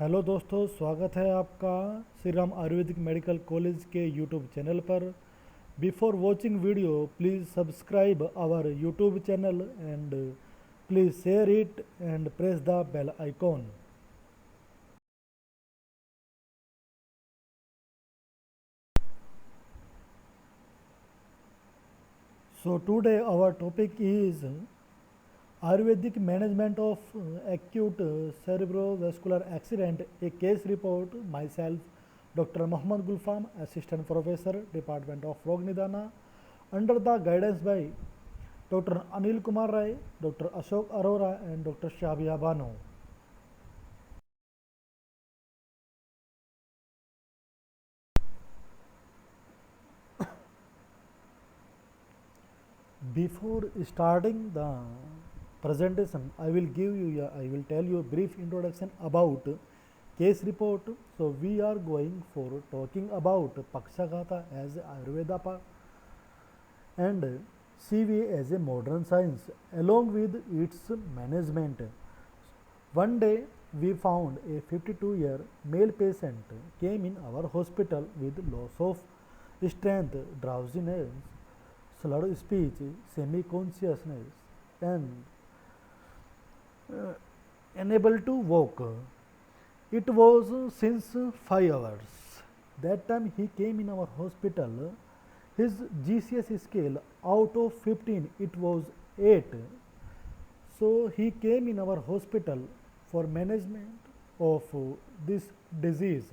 Hello दोस्तों, स्वागत है आपका श्री राम आयुर्वेदिक मेडिकल कॉलेज के यूट्यूब चैनल पर। Before watching video please subscribe our YouTube channel and please share it and press the bell icon. So today our topic is Ayurvedic management of acute cerebrovascular accident, a case report. Myself, Dr. Mohammad Gulfam, Assistant Professor, Department of Rog Nidana, under the guidance by Dr. Anil Kumar Rai, Dr. Ashok Arora, and Dr. Shabia Bano. Before starting the presentation, I will tell you a brief introduction about case report. So we are going for talking about Pakshagata as Ayurveda and CV as a modern science along with its management. One day we found a 52-year male patient came in our hospital with loss of strength, drowsiness, slurred speech, semi-consciousness, and unable to walk. It was since 5 hours. That time he came in our hospital. His GCS scale out of 15 it was 8. So he came in our hospital for management of this disease.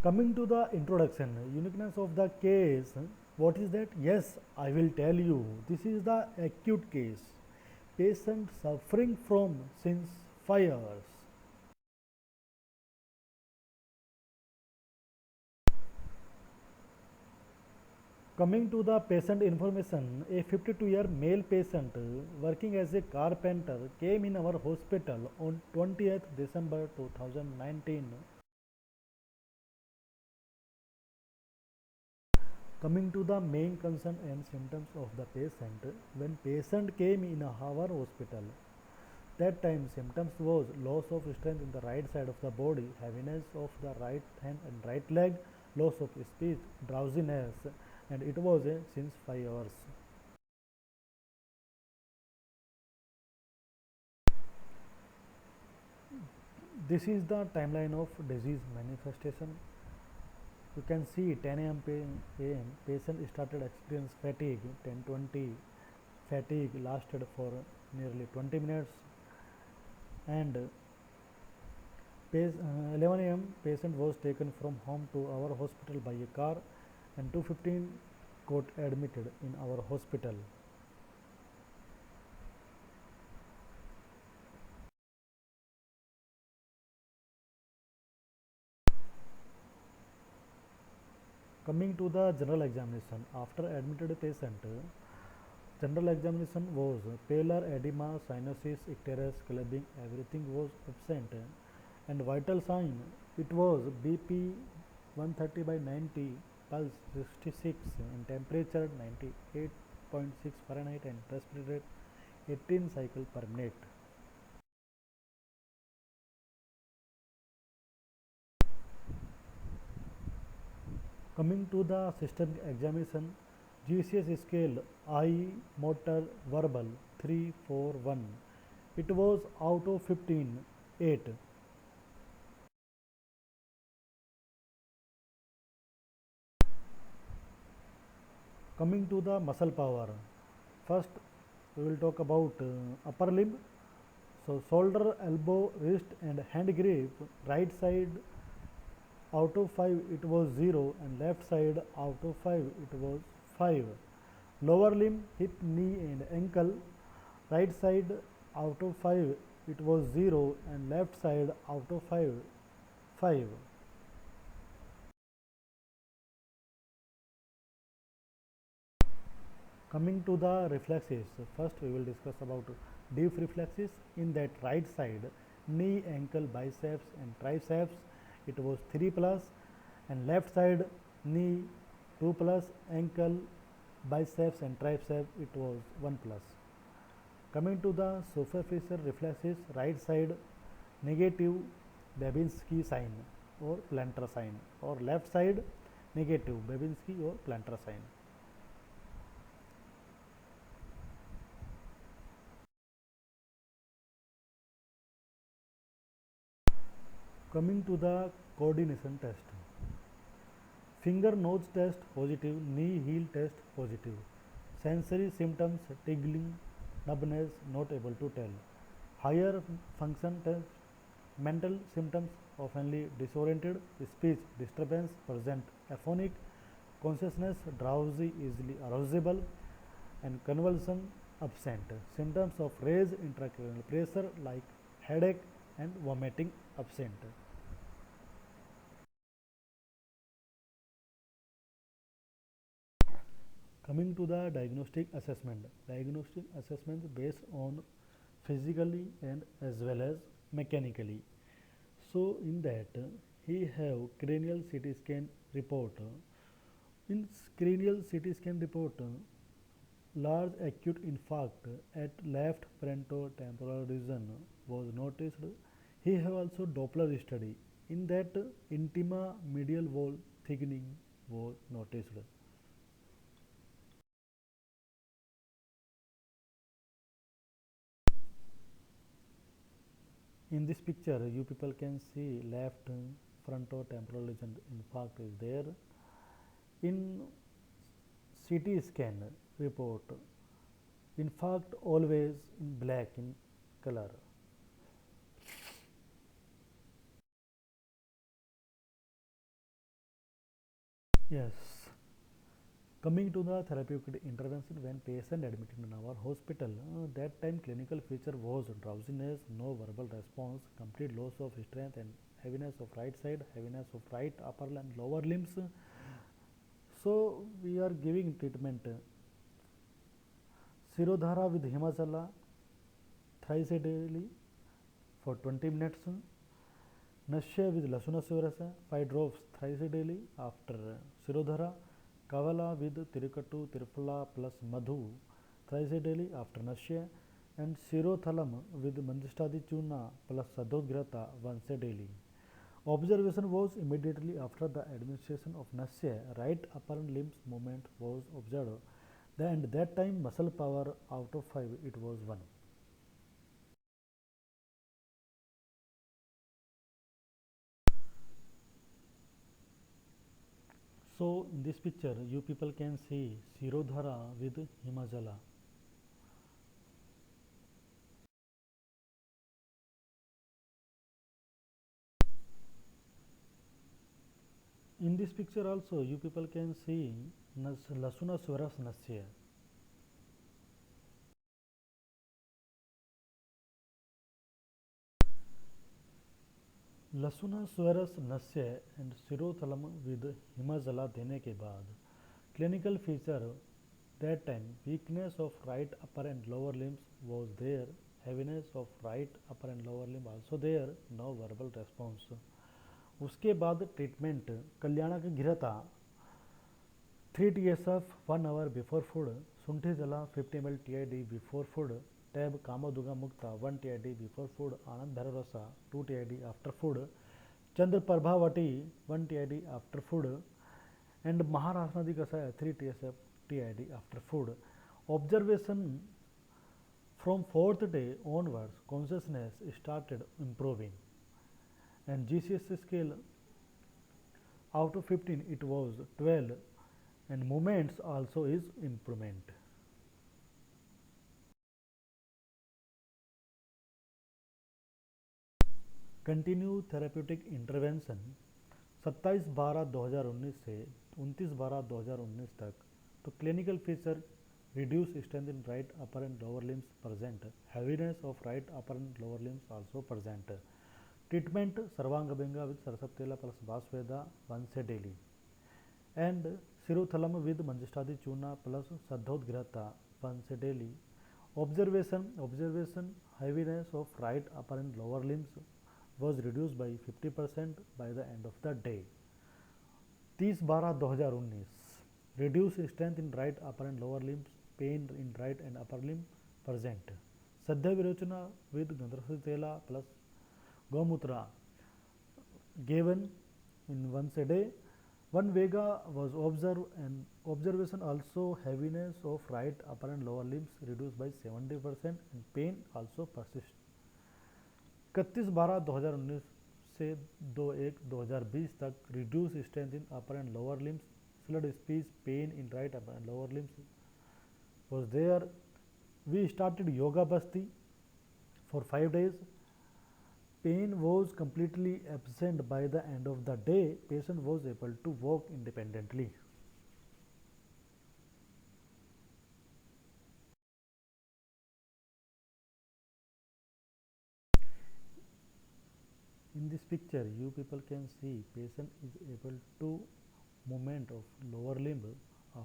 Coming to the introduction, uniqueness of the case, what is that? Yes, I will tell you. This is the acute case. Patient suffering from since 5 hours. Coming to the patient information, a 52-year male patient working as a carpenter came in our hospital on 20th December 2019. Coming to the main concern and symptoms of the patient, when patient came in our hospital, that time symptoms was loss of strength in the right side of the body, heaviness of the right hand and right leg, loss of speech, drowsiness, and it was since 5 hours. This is the timeline of disease manifestation. You can see 10 a.m. patient started experience fatigue, 10:20 fatigue lasted for nearly 20 minutes, and 11 a.m. patient was taken from home to our hospital by a car, and 2:15 got admitted in our hospital. Coming to the general examination, after admitted patient, general examination was pallor, edema, cyanosis, icterus, clubbing, everything was absent, and vital sign it was BP 130 by 90, pulse 66, and temperature 98.6 Fahrenheit, and respiratory rate 18 cycle per minute. Coming to the system examination, GCS scale I motor verbal 341. It was out of 15, 8. Coming to the muscle power, first we will talk about upper limb. So shoulder, elbow, wrist and hand grip, right side out of 5 it was 0, and left side out of 5 it was 5. Lower limb, hip, knee and ankle, right side out of 5 it was 0, and left side out of 5 5. Coming to the reflexes, first we will discuss about deep reflexes. In that right side, knee, ankle, biceps and triceps it was 3 plus, and left side knee 2 plus, ankle, biceps and triceps it was 1 plus. Coming to the superficial reflexes, right side negative Babinski sign or plantar sign, or left side negative Babinski or plantar sign. Coming to the coordination test, finger nose test positive, knee heel test positive, sensory symptoms tingling, numbness not able to tell, higher function test, mental symptoms oftenly disoriented, speech disturbance present, aphonic, consciousness drowsy, easily arousable, and convulsion absent. Symptoms of raised intracranial pressure like headache and vomiting absent. Coming to the diagnostic assessments based on physically and as well as mechanically. So in that he have cranial CT scan report. In cranial CT scan report, large acute infarct at left frontotemporal region was noticed. He have also Doppler study. In that, intima medial wall thickening was noticed. In this picture, you people can see left frontotemporal region infarct is there. In CT scan report, infarct always in black in color. Yes. Coming to the therapeutic intervention when patient admitted in our hospital, that time clinical feature was drowsiness, no verbal response, complete loss of strength and heaviness of right side, heaviness of right upper and lower limbs. So we are giving treatment Sirodhara with Himachala thrice a daily for 20 minutes. Nashya with Lasuna Surasa 5 drops thrice a daily after Sirodhara. Kavala with Tirukattu Tirupala plus Madhu thrice a daily after Nashya, and Sirothalam with Mandistadi Chuna plus Sadhodgrata once a daily. Observation was immediately after the administration of Nashya, right upper limbs movement was observed, and that time muscle power out of 5 it was 1. So in this picture you people can see Sirodhara with Himachala. In this picture also you people can see Lasuna Swaras Nasya. Lasuna Swaras Nasya and Shirothalam with Himajala देने के बाद clinical feature that time weakness of right upper and lower limbs was there, heaviness of right upper and lower limb also there, no verbal response. उसके बाद treatment Kalyanaka ghrita 3 TSF 1 hour before food, Sunthi Jala 50 ml TID before food, Tab Kamaduga Mukta 1 TID before food, Anand Bhairasa 2 TID after food, Chandra Prabhavati 1 TID after food, and Maharasnadi Kasaya 3 TSF TID after food. Observation from 4th day onwards, consciousness started improving, and GCS scale out of 15 it was 12, and movements also is improvement. Continue therapeutic intervention 27/12/2019 से 29/12/2019 तक. तो clinical feature reduce strength in right upper and lower limbs present, heaviness of right upper and lower limbs also present. Treatment Sarvangabinga with Sarasaptela plus Vasveda once a daily, and Sirothalam with Manjistadi Chuna plus Sadhodgrata once a daily. Observation heaviness of right upper and lower limbs was reduced by 50% by the end of the day. 30/12/2019 reduce strength in right upper and lower limbs, pain in right and upper limb present. Sadhya Virochana with Gandrasi Tela plus Gomutra given in once a day. One Vega was observed and observation also heaviness of right upper and lower limbs reduced by 70% and pain also persists. 31/12/2019 से 2/1/2020 तक reduced strength in upper and lower limbs, slurred speech, pain in right upper and lower limbs was there. We started Yoga Basti for 5 days. Pain was completely absent by the end of the day. Patient was able to walk independently. In this picture, you people can see patient is able to movement of lower limb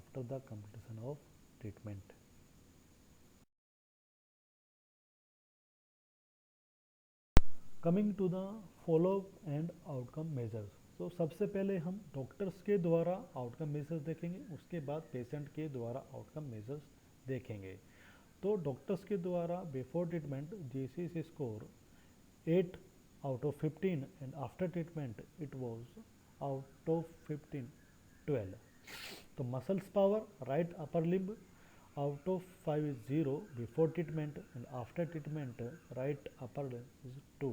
after the completion of treatment. Coming to the follow up and outcome measures. तो सबसे पहले हम doctors के द्वारा outcome measures देखेंगे, उसके बाद patient के द्वारा आउटकम मेजर्स देखेंगे। तो डॉक्टर्स के द्वारा before treatment GCC score 8 out of 15 and after treatment it was out of 15 12. तो muscles power right upper limb out of 5 is 0 before treatment and after treatment right upper limb is 2.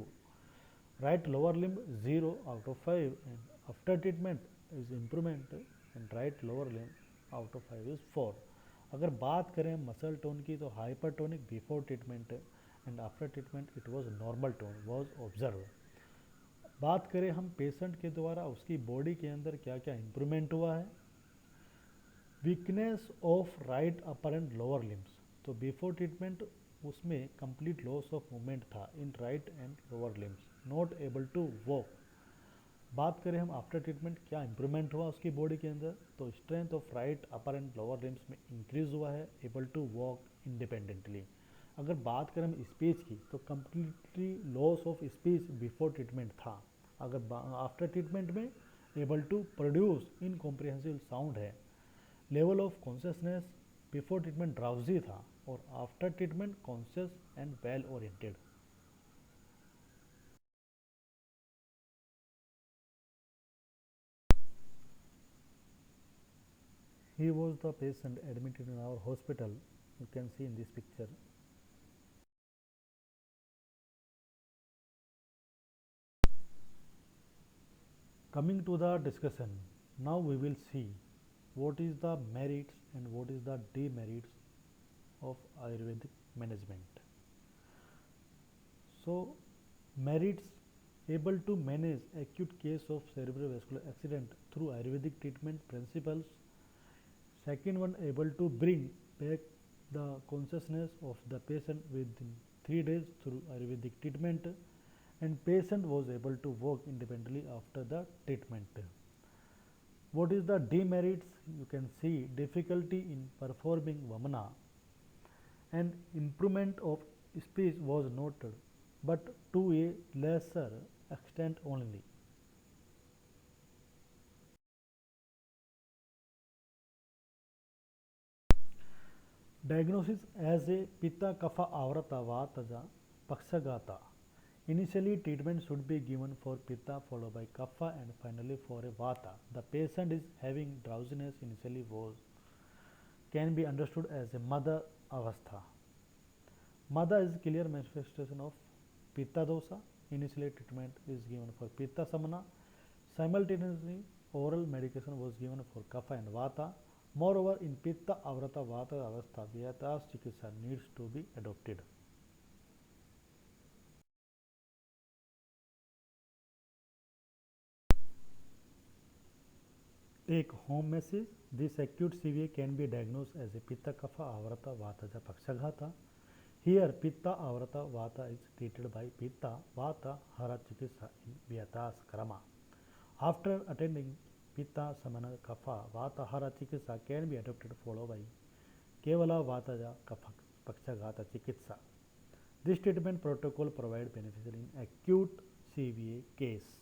Right lower limb 0 out of 5 and after treatment is improvement and right lower limb out of 5 is 4. अगर बात करें muscle tone की तो hypertonic before treatment and after treatment it was normal tone was observe. बात करें हम patient के द्वारा उसकी बॉडी के अंदर क्या क्या इम्प्रूवमेंट हुआ है। Weakness of right upper and lower limbs, तो बिफोर ट्रीटमेंट उसमें कंप्लीट लॉस ऑफ मूवमेंट था in right and lower limbs, not able to walk. बात करें हम आफ्टर ट्रीटमेंट क्या इंप्रूवमेंट हुआ उसकी बॉडी के अंदर, तो strength of right upper and lower limbs में इंक्रीज हुआ है, एबल टू वॉक इंडिपेंडेंटली। अगर बात करें हम स्पीच की तो completely loss of speech before treatment था, अगर आफ्टर ट्रीटमेंट में able to produce incomprehensible sound है। Level of consciousness before treatment drowsy था और after treatment conscious and well oriented. He was the patient admitted in our hospital. You can see in this picture. Coming to the discussion, now we will see what is the merits and what is the demerits of Ayurvedic management. So, merits: able to manage acute case of cerebrovascular accident through Ayurvedic treatment principles. Second one, able to bring back the consciousness of the patient within 3 days through Ayurvedic treatment, and patient was able to walk independently after the treatment. What is the demerits? You can see difficulty in performing Vamana and improvement of speech was noted, but to a lesser extent only. Diagnosis as a Pitta Kapha Avrata Vataja Pakshagata. Initially, treatment should be given for Pitta followed by Kapha and finally for a Vata. The patient is having drowsiness initially can be understood as a Mada Avastha. Mada is clear manifestation of Pitta dosa. Initially, treatment is given for Pitta Samana. Simultaneously, oral medication was given for Kapha and Vata. Moreover, in Pitta Avrata Vata Avastha, Vyatas Chikitsa needs to be adopted. Take home message. This acute CVA can be diagnosed as a Pitta Kapha Avrata Vataja Pakshaghata. Here, Pitta Avrata Vata is treated by Pitta Vata Hara Chikitsa in Vyatas Krama. After attending Pitta Samana Kapha Vata Hara Chikitsa can be adopted followed by Kevala Vataja Kapha Pakshaghata Chikitsa. This treatment protocol provides beneficial in acute CVA case.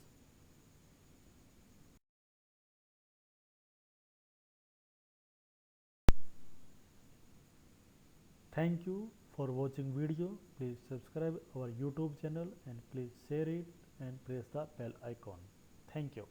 Thank you for watching video. Please subscribe our YouTube channel and please share it and press the bell icon. Thank you.